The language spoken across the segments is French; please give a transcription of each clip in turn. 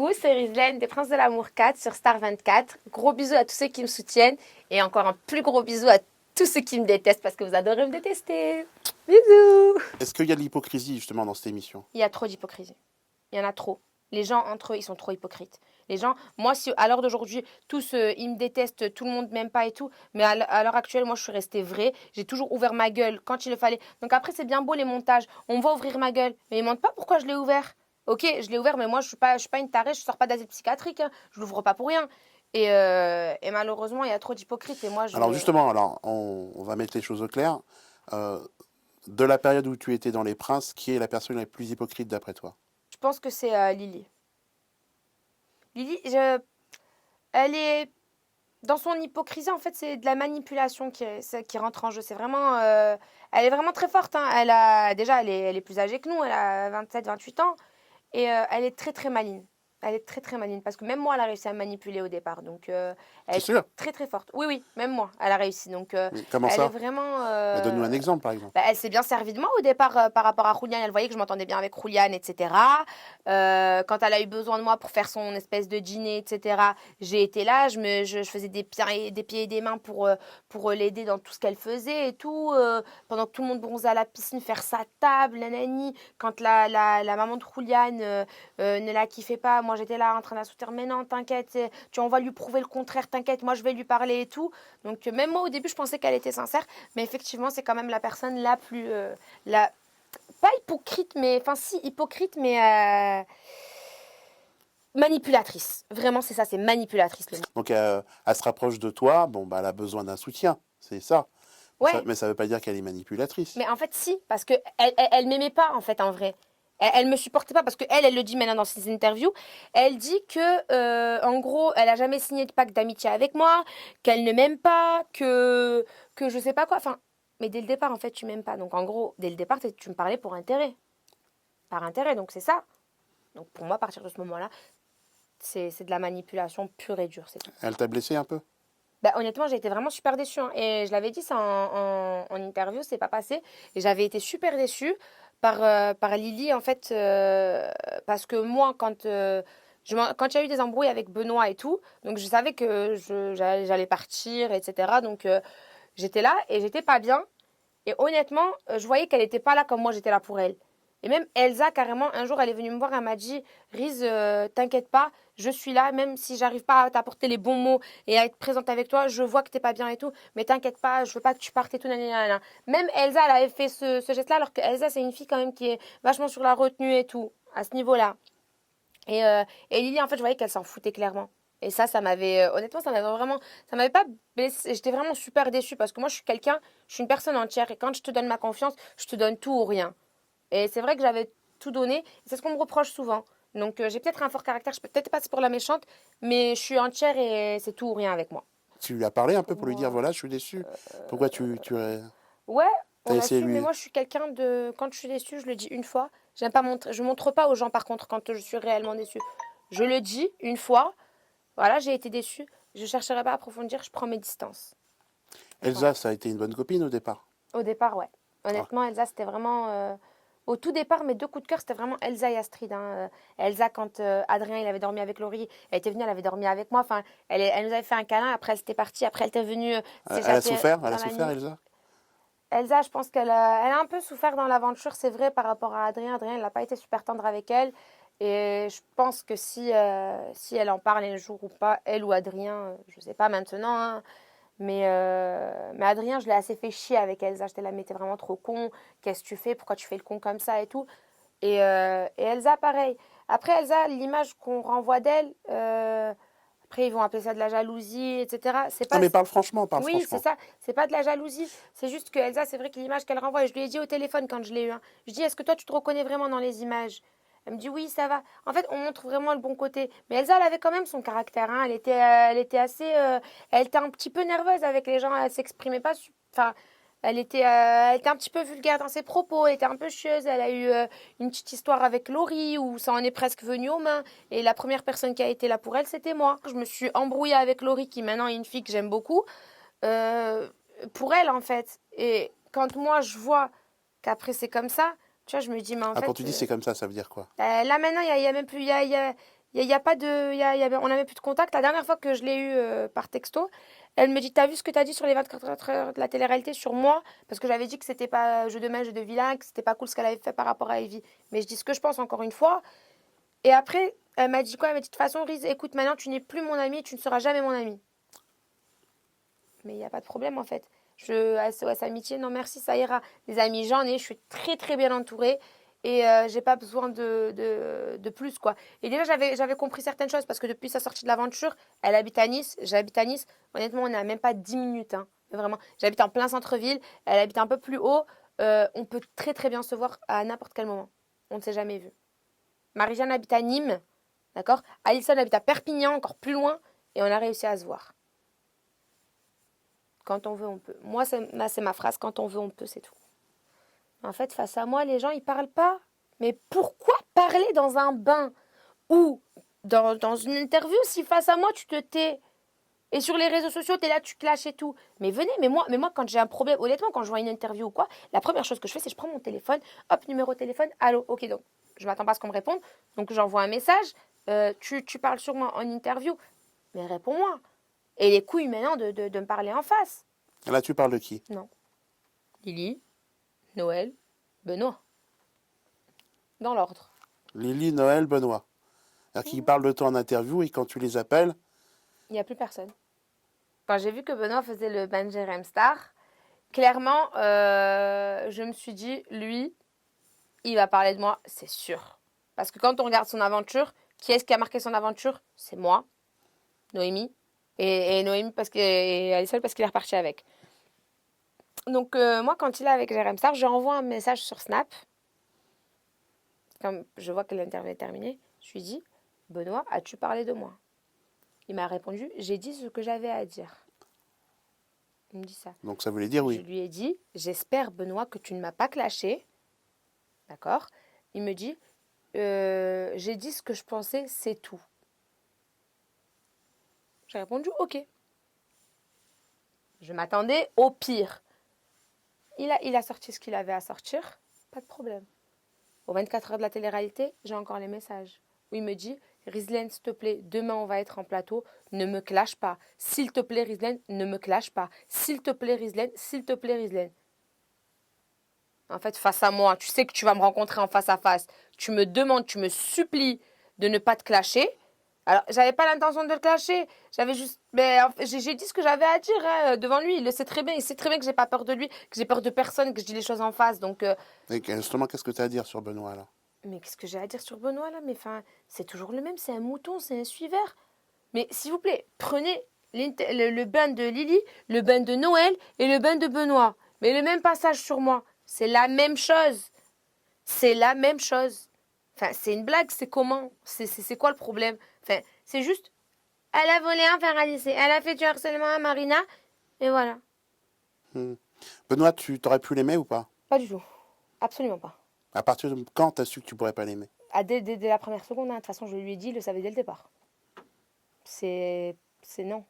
Coucou, c'est Rizlaine des Princes de l'Amour 4 sur Star 24. Gros bisous à tous ceux qui me soutiennent et encore un plus gros bisou à tous ceux qui me détestent parce que vous adorez me détester. Bisous. Est-ce qu'il y a de l'hypocrisie justement dans cette émission? Il y a trop d'hypocrisie. Il y en a trop. Les gens entre eux, ils sont trop hypocrites. Les gens, moi, si à l'heure d'aujourd'hui, tous, ils me détestent, tout le monde m'aime pas et tout, mais à l'heure actuelle, moi, je suis restée vraie. J'ai toujours ouvert ma gueule quand il le fallait. Donc après, c'est bien beau les montages. On va ouvrir ma gueule, mais ils montrent pas pourquoi je l'ai ouvert. Ok, je l'ai ouvert, mais moi, je suis pas une tarée, je sors pas d'asile psychiatrique. Hein. Je l'ouvre pas pour rien. Et malheureusement, il y a trop d'hypocrites. Et moi, je. Alors justement, on va mettre les choses au clair. Euh, de la période où tu étais dans Les Princes, qui est la personne la plus hypocrite d'après toi? Je pense que c'est Lily. Lily, elle est. Dans son hypocrisie, en fait, c'est de la manipulation qui rentre en jeu. C'est vraiment. Elle est vraiment très forte. Hein. Déjà, elle est plus âgée que nous. Elle a 27, 28 ans. Et elle est très, très maligne. Elle est très, très maligne. Parce que même moi, elle a réussi à me manipuler au départ. Donc, elle C'est est sûr. très, très forte. Oui, oui, même moi, elle a réussi. Donc, Mais comment elle est ça? vraiment. Bah, donne-nous un exemple par exemple. Bah, elle s'est bien servie de moi au départ par rapport à Julian. Elle voyait que je m'entendais bien avec Julian, etc. Quand elle a eu besoin de moi pour faire son espèce de dîner, etc., j'ai été là. Je faisais des pieds et des mains pour l'aider dans tout ce qu'elle faisait et tout. Pendant que tout le monde bronzait à la piscine, faire sa table, nanani. Quand la maman de Julian ne la kiffait pas, moi j'étais là en train d'insulter. Mais non, t'inquiète, on va lui prouver le contraire, t'inquiète, moi je vais lui parler et tout. Donc même moi au début, je pensais qu'elle était sincère. Mais effectivement, c'est quand même la personne la plus. La, pas hypocrite, mais. Enfin, si, hypocrite, mais. Manipulatrice. Vraiment, c'est ça, c'est manipulatrice le mot. Donc elle se rapproche de toi, bon bah elle a besoin d'un soutien, c'est ça. Ouais, Mais ça veut pas dire qu'elle est manipulatrice. mais en fait, si, parce que elle m'aimait pas, en fait, en vrai. Elle me supportait pas parce que elle le dit maintenant dans ses interviews. Elle dit que, en gros, elle a jamais signé de pacte d'amitié avec moi, qu'elle ne m'aime pas, que je sais pas quoi. Enfin, mais dès le départ, en fait, tu m'aimes pas. Donc, en gros, dès le départ, tu me parlais pour intérêt. Par intérêt, donc c'est ça. Donc, pour moi, à partir de ce moment-là, c'est de la manipulation pure et dure, c'est tout. Elle t'a blessé un peu? Bah, honnêtement, j'ai été vraiment super déçue. Hein. Et je l'avais dit ça en interview, c'est pas passé. Et j'avais été super déçue par Lily, en fait, parce que moi, quand il y a eu des embrouilles avec Benoît et tout, donc je savais que j'allais partir, etc. Donc j'étais là et j'étais pas bien. Et honnêtement, je voyais qu'elle n'était pas là comme moi j'étais là pour elle. Et même Elsa, carrément, un jour, elle est venue me voir, elle m'a dit, Riz, t'inquiète pas, je suis là, même si j'arrive pas à t'apporter les bons mots et à être présente avec toi, je vois que t'es pas bien et tout, mais t'inquiète pas, je veux pas que tu partes et tout, nanana. Même Elsa, elle avait fait ce geste-là, alors que Elsa, c'est une fille quand même qui est vachement sur la retenue et tout, à ce niveau-là. Et Lily, en fait, je voyais qu'elle s'en foutait clairement. Et ça m'avait, honnêtement, ça m'avait pas blessée. J'étais vraiment super déçue parce que moi, je suis une personne entière et quand je te donne ma confiance, je te donne tout ou rien. Et c'est vrai que j'avais tout donné. Et c'est ce qu'on me reproche souvent. Donc j'ai peut-être un fort caractère, je peux peut-être passer pour la méchante, mais je suis entière et c'est tout ou rien avec moi. Tu lui as parlé un peu pour lui dire Moi, voilà, je suis déçu. Pourquoi ouais, as on a essayé su, de mais lui. moi je suis quelqu'un de. Quand je suis déçue, je le dis une fois. J'aime pas montrer, je montre pas aux gens par contre quand je suis réellement déçue. Je le dis une fois, voilà, j'ai été déçue. Je chercherai pas à approfondir, je prends mes distances. Voilà. Elsa, ça a été une bonne copine au départ. Au départ, ouais. Ah. Honnêtement, Elsa, c'était vraiment. Au tout départ, mes deux coups de cœur, c'était vraiment Elsa et Astrid. Hein. Elsa, quand Adrien il avait dormi avec Laurie, elle était venue, elle avait dormi avec moi. Enfin, elle nous avait fait un câlin. Après, elle était partie. Après, elle était venue Elle a s'échapper souffert? Elle a dans la souffert, nuit. Elsa? Elsa, je pense elle a un peu souffert dans l'aventure, c'est vrai, par rapport à Adrien. Adrien, il n'a pas été super tendre avec elle. Et je pense que si elle en parle un jour ou pas, elle ou Adrien, je ne sais pas maintenant, hein, mais Adrien, je l'ai assez fait chier avec Elsa. J'étais là, mais t'es vraiment trop con. Qu'est-ce que tu fais? Pourquoi tu fais le con comme ça et tout? Et Elsa, pareil. Après, Elsa, l'image qu'on renvoie d'elle, après, ils vont appeler ça de la jalousie, etc. C'est Non pas. mais parle franchement, parle Oui, c'est franchement. ça. C'est pas de la jalousie. C'est juste que Elsa, c'est vrai que l'image qu'elle renvoie, et je lui ai dit au téléphone quand je l'ai eu, hein, je dis, est-ce que toi, tu te reconnais vraiment dans les images? Elle me dit, oui, ça va. En fait, on montre vraiment le bon côté. Mais Elsa, elle avait quand même son caractère. Hein. Elle était assez. Elle était un petit peu nerveuse avec les gens. Elle s'exprimait pas. Enfin, elle était un petit peu vulgaire dans ses propos. Elle était un peu chieuse. Elle a eu une petite histoire avec Laurie où ça en est presque venu aux mains. Et la première personne qui a été là pour elle, c'était moi. Je me suis embrouillée avec Laurie, qui maintenant est une fille que j'aime beaucoup euh, pour elle en fait. Et quand moi je vois qu'après c'est comme ça, tu vois, je me dis, mais en Ah, quand fait, tu dis c'est comme ça veut dire quoi? là maintenant il y a même plus, y a pas de, on n'avait plus de contact. La dernière fois que je l'ai eu par texto, elle me dit, t'as vu ce que t'as dit sur les 24 heures de la télé-réalité sur moi? Parce que j'avais dit que c'était pas jeu de main, jeu de vilain, que c'était pas cool ce qu'elle avait fait par rapport à Evie. Mais je dis ce que je pense encore une fois. Et après, elle m'a dit quoi? Elle m'a dit, de toute façon, Riz, écoute, maintenant tu n'es plus mon ami, tu ne seras jamais mon ami. Mais il n'y a pas de problème en fait. SOS Amitié, non merci, ça ira. Les amis, j'en ai, je suis très très bien entourée et j'ai pas besoin de plus quoi. Et déjà, j'avais compris certaines choses parce que depuis sa sortie de l'aventure, elle habite à Nice, j'habite à Nice. Honnêtement, on n'a même pas 10 minutes, hein. Vraiment. J'habite en plein centre-ville, elle habite un peu plus haut. On peut très très bien se voir à n'importe quel moment. On ne s'est jamais vu. Marie-Jeanne habite à Nîmes, d'accord? Alison habite à Perpignan, encore plus loin, et on a réussi à se voir. Quand on veut, on peut. Moi, c'est ma phrase, quand on veut, on peut, c'est tout. En fait, face à moi, les gens, ils parlent pas. Mais pourquoi parler dans un bain ou dans une interview si face à moi, tu te tais? Et sur les réseaux sociaux, tu es là, tu clashes et tout. Mais venez, mais moi, quand j'ai un problème, honnêtement, quand je vois une interview ou quoi, la première chose que je fais, c'est que je prends mon téléphone, hop, numéro de téléphone, allô, ok, donc je m'attends pas à ce qu'on me réponde. Donc j'envoie un message, tu parles sur moi en interview, mais réponds-moi. Et les couilles maintenant de me parler en face. Là, tu parles de qui? Non. Lily, Noël, Benoît. Dans l'ordre. Lily, Noël, Benoît. C'est-à-dire qu'ils parlent de toi en interview et quand tu les appelles, Il n'y a plus personne. Quand j'ai vu que Benoît faisait le Benjerem Star, clairement, je me suis dit, lui, il va parler de moi, c'est sûr. Parce que quand on regarde son aventure, qui est-ce qui a marqué son aventure? C'est moi, Noémie. Et Noémie et Alison parce qu'il est reparti avec. Donc moi, quand il est avec Jérém Star, je lui envoie un message sur Snap. Comme je vois que l'interview est terminée, je lui dis, Benoît, as-tu parlé de moi? Il m'a répondu, j'ai dit ce que j'avais à dire. Il me dit ça. donc ça voulait dire Je oui. lui ai dit, j'espère, Benoît, que tu ne m'as pas clashé. D'accord? Il me dit, j'ai dit ce que je pensais, c'est tout. J'ai répondu, ok. Je m'attendais au pire. Il a sorti ce qu'il avait à sortir, pas de problème. Aux 24 heures de la télé-réalité, j'ai encore les messages. Où il me dit, Rizlen, s'il te plaît, demain on va être en plateau, ne me clash pas. S'il te plaît, Rizlen, ne me clash pas. S'il te plaît, Rizlen, s'il te plaît, Rizlen. En fait, face à moi, tu sais que tu vas me rencontrer en face à face. Tu me demandes, tu me supplies de ne pas te clasher. Alors, j'avais pas l'intention de le clasher. J'avais juste. Mais j'ai dit ce que j'avais à dire hein, devant lui. Il le sait très bien. Il sait très bien que j'ai pas peur de lui, que j'ai peur de personne, que je dis les choses en face. Donc. Et justement, qu'est-ce que tu as à dire sur Benoît là? Mais qu'est-ce que j'ai à dire sur Benoît là? Mais enfin, c'est toujours le même. C'est un mouton, c'est un suiveur. Mais s'il vous plaît, prenez le bain de Lily, le bain de Noël et le bain de Benoît. Mais le même passage sur moi. C'est la même chose. C'est la même chose. Enfin, c'est une blague, c'est comment? C'est quoi le problème? Enfin, c'est juste, elle a volé un fer à lycée, elle a fait du harcèlement à Marina, et voilà. Benoît, tu t'aurais pu l'aimer ou pas? Pas du tout. Absolument pas. À partir de quand t'as su que tu pourrais pas l'aimer? Dès la première seconde, hein. De toute façon, je lui ai dit, il le savait dès le départ. C'est non.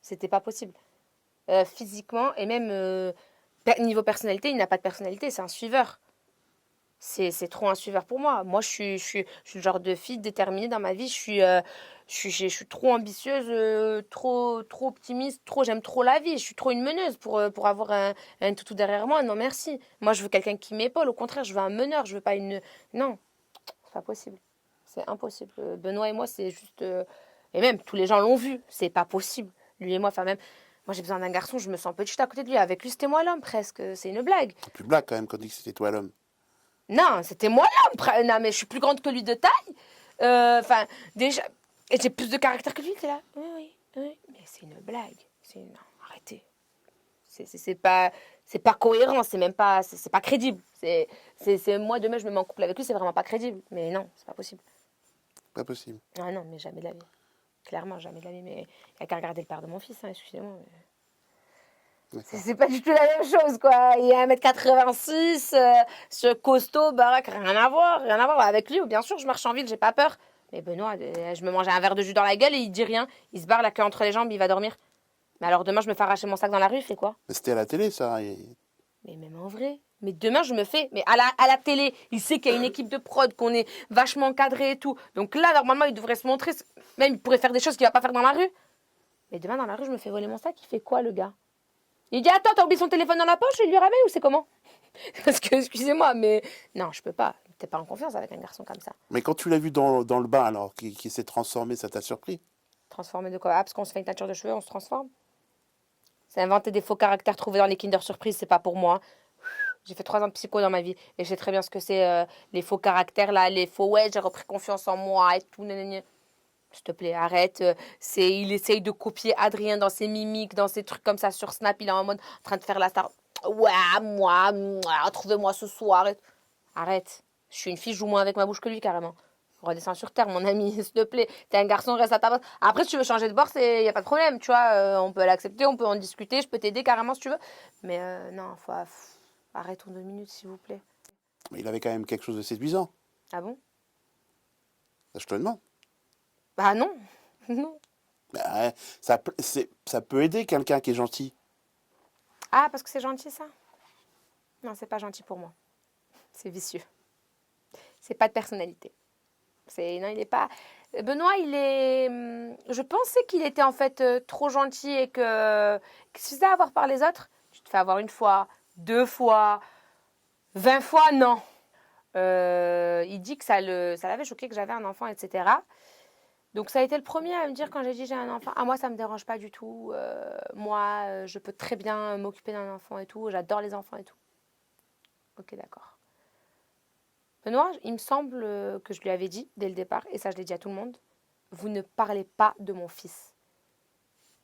C'était pas possible. Physiquement, et même niveau personnalité, il n'a pas de personnalité, c'est un suiveur. C'est trop un suiveur pour moi. Moi, je suis le genre de fille déterminée dans ma vie. Je suis trop ambitieuse, trop optimiste, j'aime trop la vie. Je suis trop une meneuse pour avoir un toutou derrière moi. Non, merci. Moi, je veux quelqu'un qui m'épaule. Au contraire, je veux un meneur. Je veux pas une. Non, c'est pas possible. C'est impossible. Benoît et moi, c'est juste. Et même, tous les gens l'ont vu. C'est pas possible. Lui et moi, enfin, même. Moi, j'ai besoin d'un garçon. Je me sens petite à côté de lui. Avec lui, c'était moi l'homme, presque. C'est une blague. C'est plus blague quand même quand on dit que c'était toi l'homme. Non, c'était moi l'homme. Non, mais je suis plus grande que lui de taille. Enfin, déjà. Et j'ai plus de caractère que lui, t'es là. Oui. Mais c'est une blague. Non, arrêtez. C'est pas cohérent, c'est même pas. C'est pas crédible. Moi, demain, je me mets en couple avec lui, c'est vraiment pas crédible. Mais non, c'est pas possible. Pas possible. Ah non, mais jamais de la vie. Clairement, jamais de la vie. Mais il n'y a qu'à regarder le père de mon fils, hein, excusez-moi. Mais... C'est pas du tout la même chose, quoi. Il est 1m86, ce costaud, baraque, rien à voir, rien à voir. Avec lui, bien sûr, je marche en ville, j'ai pas peur. Mais Benoît, je me mange un verre de jus dans la gueule et il dit rien. Il se barre la queue entre les jambes, il va dormir. Mais alors demain, je me fais arracher mon sac dans la rue, il fait quoi? Mais c'était à la télé ça. Mais même en vrai, Mais demain, je me fais. Mais à la télé, il sait qu'il y a une équipe de prod, qu'on est vachement encadré et tout. Donc là, normalement, il devrait se montrer. Même, il pourrait faire des choses qu'il va pas faire dans la rue. Mais demain, dans la rue, je me fais voler mon sac. Il fait quoi, le gars? Il dit, attends, t'as oublié son téléphone dans la poche, je lui ramène ou c'est comment? Parce que, excusez-moi, mais non, je peux pas. T'es pas en confiance avec un garçon comme ça. Mais quand tu l'as vu dans le bain, alors, qui s'est transformé, ça t'a surpris? Transformé de quoi? Ah, parce qu'on se fait une teinture de cheveux, on se transforme. C'est inventer des faux caractères trouvés dans les Kinder Surprise, c'est pas pour moi. J'ai fait 3 ans de psycho dans ma vie et je sais très bien ce que c'est les faux caractères là, les faux ouais, j'ai repris confiance en moi et tout. Nanana. S'il te plaît, arrête. Il essaye de copier Adrien dans ses mimiques, dans ses trucs comme ça sur Snap. Il est en mode en train de faire la star. Ouais, moi, trouvez-moi ce soir. Arrête. Je suis une fille, je joue moins avec ma bouche que lui carrément. Redescends sur terre, mon ami, s'il te plaît. T'es un garçon, reste à ta place. Après, si tu veux changer de bord, il n'y a pas de problème, tu vois. On peut l'accepter, on peut en discuter, je peux t'aider carrément si tu veux. Mais non, arrêtons 2 minutes, s'il vous plaît. Mais il avait quand même quelque chose de séduisant. Ah bon? Je te le demande. Bah non. Non. Bah, ça peut aider quelqu'un qui est gentil. Ah, parce que c'est gentil, ça? Non, c'est pas gentil pour moi. C'est vicieux. C'est pas de personnalité. Non, il est pas. Benoît, il est. Je pensais qu'il était en fait trop gentil et qu'il se faisait avoir par les autres. Tu te fais avoir 1 fois, 2 fois, 20 fois, non. Il dit que ça l'avait choqué que j'avais un enfant, etc. Donc ça a été le premier à me dire quand j'ai dit j'ai un enfant. Ah, moi, ça me dérange pas du tout. Moi, je peux très bien m'occuper d'un enfant et tout. J'adore les enfants et tout. Ok, d'accord. Benoît, il me semble que je lui avais dit dès le départ, et ça je l'ai dit à tout le monde, vous ne parlez pas de mon fils.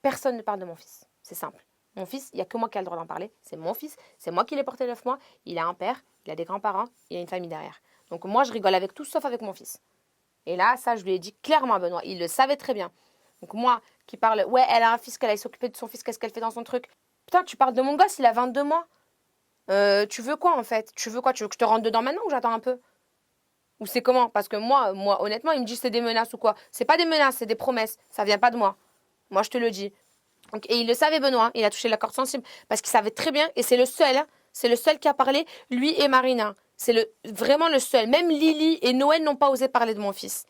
Personne ne parle de mon fils. C'est simple. Mon fils, il n'y a que moi qui a le droit d'en parler. C'est mon fils, c'est moi qui l'ai porté 9 mois. Il a un père, il a des grands-parents, il a une famille derrière. Donc moi, je rigole avec tout sauf avec mon fils. Et là, ça, je lui ai dit clairement à Benoît. Il le savait très bien. Donc moi, qui parle, ouais, elle a un fils, qu'elle aille s'occuper de son fils, qu'est-ce qu'elle fait dans son truc? Putain, tu parles de mon gosse, il a 22 mois. Tu veux quoi en fait? Tu veux quoi? Tu veux que je te rentre dedans maintenant ou j'attends un peu? Ou c'est comment? Parce que moi, honnêtement, il me dit c'est des menaces ou quoi. C'est pas des menaces, c'est des promesses. Ça vient pas de moi. Moi, je te le dis. Donc, et il le savait, Benoît. Il a touché la corde sensible. Parce qu'il savait très bien. Et c'est le seul. Hein, c'est le seul qui a parlé. Lui et Marina. C'est vraiment le seul. Même Lily et Noël n'ont pas osé parler de mon fils.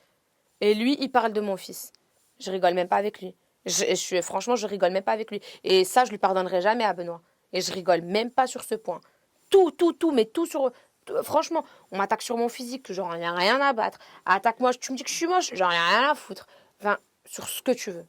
Et lui, il parle de mon fils. Je rigole même pas avec lui. Franchement, je rigole même pas avec lui. Et ça, je lui pardonnerai jamais à Benoît. Et je rigole même pas sur ce point. Tout, mais tout sur. Franchement, on m'attaque sur mon physique, que j'en ai rien à battre. Attaque-moi, tu me dis que je suis moche, j'en ai rien à foutre. Enfin, sur ce que tu veux.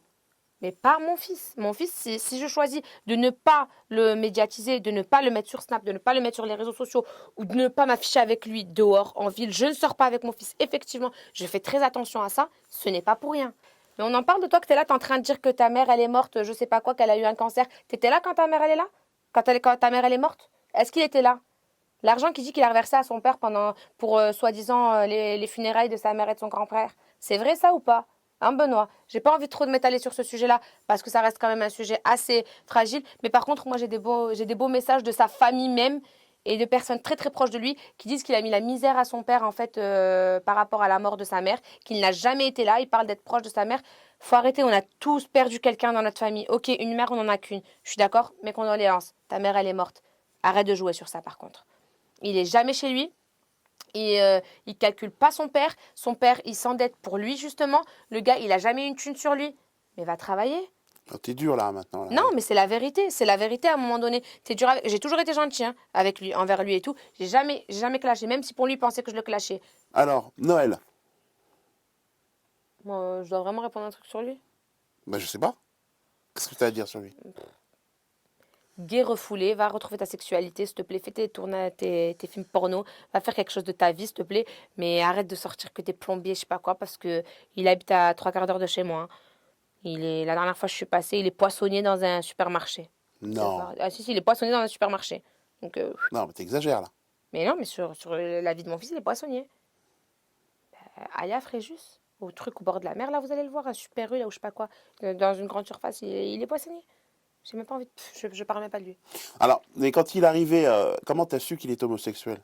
Mais pas mon fils. Mon fils, si je choisis de ne pas le médiatiser, de ne pas le mettre sur Snap, de ne pas le mettre sur les réseaux sociaux, ou de ne pas m'afficher avec lui dehors, en ville, je ne sors pas avec mon fils. Effectivement, je fais très attention à ça. Ce n'est pas pour rien. Mais on en parle de toi que tu es là, tu es en train de dire que ta mère, elle est morte, je sais pas quoi, qu'elle a eu un cancer. Tu étais là quand ta mère, elle est là? Quand ta mère, elle est morte? Est-ce qu'il était là? L'argent qu'il dit qu'il a reversé à son père pour soi-disant les funérailles de sa mère et de son grand-père. C'est vrai ça ou pas? Hein, Benoît? J'ai pas envie trop de m'étaler sur ce sujet-là parce que ça reste quand même un sujet assez fragile. Mais par contre, moi, j'ai des beaux messages de sa famille même et de personnes très très proches de lui qui disent qu'il a mis la misère à son père en fait par rapport à la mort de sa mère, qu'il n'a jamais été là. Il parle d'être proche de sa mère. Faut arrêter, on a tous perdu quelqu'un dans notre famille. Ok, une mère, on n'en a qu'une. Je suis d'accord, mais qu'on les lance. Ta mère, elle est morte. Arrête de jouer sur ça par contre. Il est jamais chez lui. Il calcule pas son père. Son père, il s'endette pour lui, justement. Le gars, il a jamais une thune sur lui. Mais va travailler. Oh, t'es dur là maintenant. Là. Non, mais c'est la vérité. C'est la vérité à un moment donné. T'es dur J'ai toujours été gentil hein, avec lui, envers lui et tout. J'ai jamais clashé, même si pour lui, il pensait que je le clashais. Alors, Noël. Moi, je dois vraiment répondre un truc sur lui. Ben, je sais pas. Qu'est-ce que tu as à dire sur lui? Gay refoulé, va retrouver ta sexualité, s'il te plaît, fais tes films porno, va faire quelque chose de ta vie, s'il te plaît, mais arrête de sortir que t'es plombier, je sais pas quoi, parce que il habite à 3/4 d'heure de chez moi. Hein. La dernière fois que je suis passée, il est poissonnier dans un supermarché. Non. Ah si, il est poissonnier dans un supermarché. Donc, Non, mais t'exagères là. mais non, mais sur la vie de mon fils, il est poissonnier. Aya Fréjus, au truc au bord de la mer, là, vous allez le voir, un super rue, là, ou je sais pas quoi, dans une grande surface, il est poissonnier. J'ai même pas envie de... Je parle même pas de lui. Alors, mais quand il arrivait, comment t'as su qu'il est homosexuel?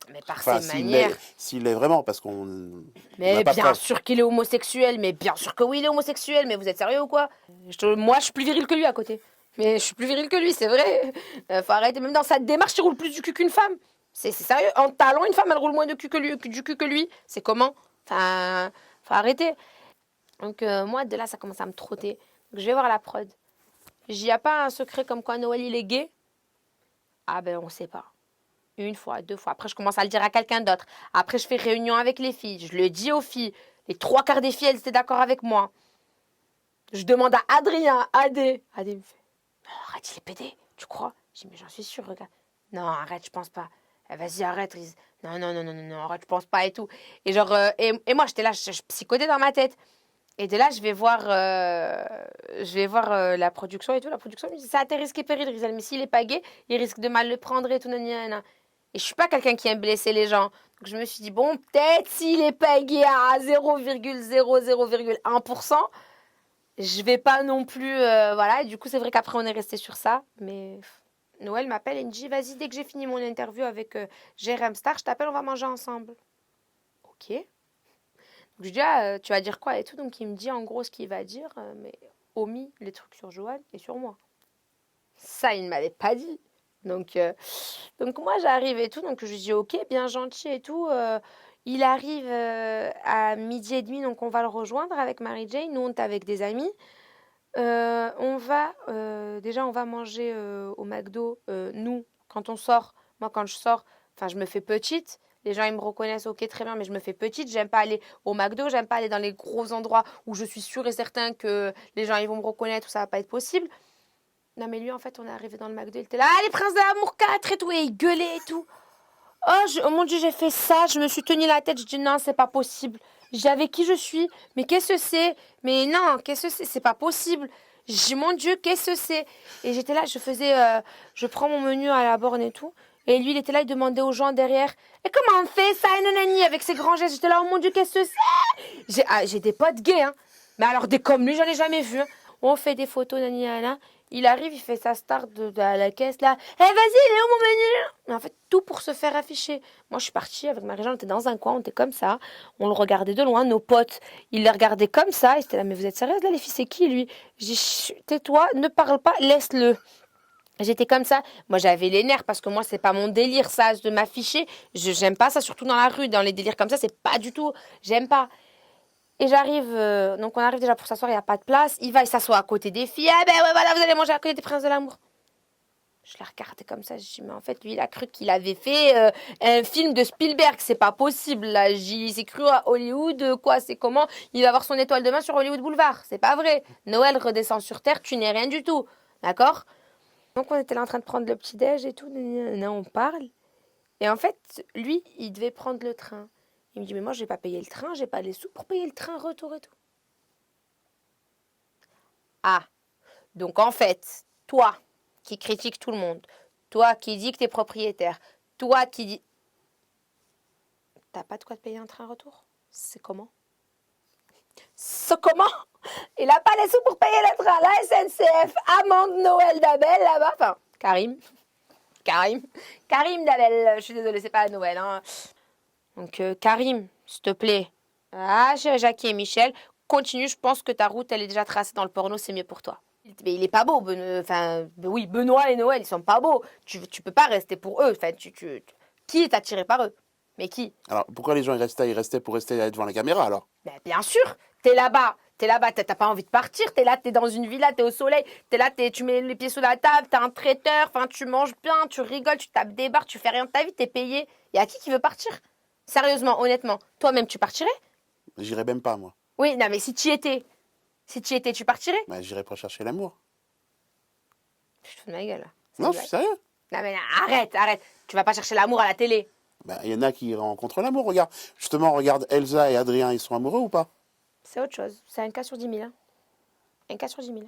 Mais par Enfin, ses manières. s'il l'est vraiment, parce qu'on... Mais bien sûr qu'il est homosexuel, mais bien sûr que oui, il est homosexuel, mais vous êtes sérieux ou quoi? Moi, je suis plus viril que lui à côté. Mais je suis plus viril que lui, c'est vrai. Faut arrêter. Même dans sa démarche, il roule plus du cul qu'une femme. C'est sérieux. En talon, une femme, elle roule moins de cul que lui, du cul que lui. C'est comment? Enfin, faut arrêter. Donc, moi, de là, ça commence à me trotter. Donc, je vais voir la prod. J'y a pas un secret comme quoi Noël, il est gay? Ah ben, on sait pas. Une fois, deux fois. Après, je commence à le dire à quelqu'un d'autre. Après, je fais réunion avec les filles. Je le dis aux filles. Les trois quarts des filles, elles étaient d'accord avec moi. Je demande à Adrien, Adé. Adé me fait, non, arrête, il est pédé, tu crois? Je dis, mais j'en suis sûre, regarde. Non, arrête, je pense pas. Vas-y, arrête, Riz. Non, non, non, non, non, non, arrête, je pense pas et tout. Et genre, et moi, j'étais là, je psychotais dans ma tête. Et de là, je vais voir la production et tout. La production me dit, c'est à tes risques et périls, Rizal. Mais s'il est pas gay, il risque de mal le prendre et tout, nanana. Et je suis pas quelqu'un qui aime blesser les gens. Donc je me suis dit, bon, peut-être s'il est pas gay à 0,00,1%, je vais pas non plus. Voilà. Et du coup, c'est vrai qu'après, on est resté sur ça. Mais Noël m'appelle et me dit, vas-y, dès que j'ai fini mon interview avec Jérém Star, je t'appelle, on va manger ensemble. Ok. Donc je lui dis, ah, tu vas dire quoi et tout. Donc il me dit en gros ce qu'il va dire, mais omis les trucs sur Joanne et sur moi. Ça, il ne m'avait pas dit. Donc moi, j'arrive et tout. Donc je lui dis, ok, bien gentil et tout. Il arrive à 12h30, donc on va le rejoindre avec Marie-Jane. Nous, on est avec des amis. Déjà, on va manger au McDo. Nous, quand on sort, moi, quand je sors, enfin, je me fais petite. Les gens, ils me reconnaissent, ok, très bien, mais je me fais petite. J'aime pas aller au McDo, j'aime pas aller dans les gros endroits où je suis sûre et certain que les gens, ils vont me reconnaître ou ça va pas être possible. Non, mais lui, en fait, on est arrivé dans le McDo, il était là, ah, les princes de l'amour 4 et tout, et il gueulait et tout. Oh mon Dieu, j'ai fait ça, je me suis tenu la tête, je dis non, c'est pas possible. J'avais qui je suis, mais qu'est-ce que c'est? Mais non, qu'est-ce que c'est pas possible. Je dis mon Dieu, qu'est-ce que c'est? Et j'étais là, je prends mon menu à la borne et tout. Et lui, il était là, il demandait aux gens derrière, et comment on fait ça, et nanani, avec ses grands gestes. J'étais là, oh mon Dieu, qu'est-ce que c'est? J'ai des potes gays, hein. Mais alors, des comme lui, j'en ai jamais vu, hein. On fait des photos, nani, nana. Il arrive, il fait sa star à la caisse, là. Eh, vas-y, il est où mon menu? Mais en fait, tout pour se faire afficher. Moi, je suis partie avec Marie-Jeanne, on était dans un coin, on était comme ça. On le regardait de loin, nos potes. Ils les regardaient comme ça. Ils étaient là, mais vous êtes sérieuse, là, les filles, c'est qui, lui? Je dis, chut, tais-toi, ne parle pas, laisse-le. J'étais comme ça. Moi, j'avais les nerfs parce que moi, c'est pas mon délire, ça, de m'afficher. J'aime pas ça, surtout dans la rue, dans les délires comme ça, c'est pas du tout. J'aime pas. Et j'arrive, donc on arrive déjà pour s'asseoir, il n'y a pas de place. Il va, il s'assoit à côté des filles. Ah ben ouais, voilà, vous allez manger à côté des princes de l'amour. Je la regardais comme ça, je dis, mais en fait, lui, il a cru qu'il avait fait un film de Spielberg, c'est pas possible, là. Il s'est cru à Hollywood, quoi, c'est comment? Il va avoir son étoile de main sur Hollywood Boulevard, c'est pas vrai. Noël redescend sur Terre, tu n'es rien du tout, d'accord? Donc on était là en train de prendre le petit-déj et tout, on parle. Et en fait, lui, il devait prendre le train. Il me dit, mais moi, je vais pas payer le train, j'ai pas les sous pour payer le train retour et tout. Ah, donc en fait, toi qui critiques tout le monde, toi qui dis que t'es propriétaire, toi qui dis... T'as pas de quoi te payer un train retour? C'est comment? C'est comment? Il a pas les sous pour payer le train. La SNCF, amende Noël d'Abel là-bas. Enfin, Karim d'Abel. Je suis désolée, c'est pas Noël. Hein. Donc, Karim, s'il te plaît. Ah, Jackie et Michel, continue. Je pense que ta route, elle est déjà tracée dans le porno. C'est mieux pour toi. Mais il est pas beau, enfin, oui, Benoît et Noël, ils sont pas beaux. Tu peux pas rester pour eux. Enfin, qui est attiré par eux? Mais qui? Alors, pourquoi les gens ils restaient? Ils restaient pour rester devant la caméra, alors? Ben, bien sûr, t'es là-bas, t'as pas envie de partir, t'es là, t'es dans une villa, t'es au soleil, t'es là, tu mets les pieds sous la table, t'as un traiteur, enfin, tu manges bien, tu rigoles, tu tapes des barres, tu fais rien de ta vie, t'es payé. Y a qui veut partir? Sérieusement, honnêtement, toi-même, tu partirais? J'irais même pas, moi. Oui, non, mais si tu y étais, tu partirais? Bah, j'irais pas chercher l'amour. Je te fous de ma gueule, là. C'est Non, une je suis blague. sérieux. Non, mais arrête. Tu vas pas chercher l'amour à la télé. Bah, il y en a qui rencontrent l'amour, regarde. Justement, regarde Elsa et Adrien, ils sont amoureux ou pas? C'est autre chose. C'est un cas sur 10 000. Hein. Un cas sur 10 000.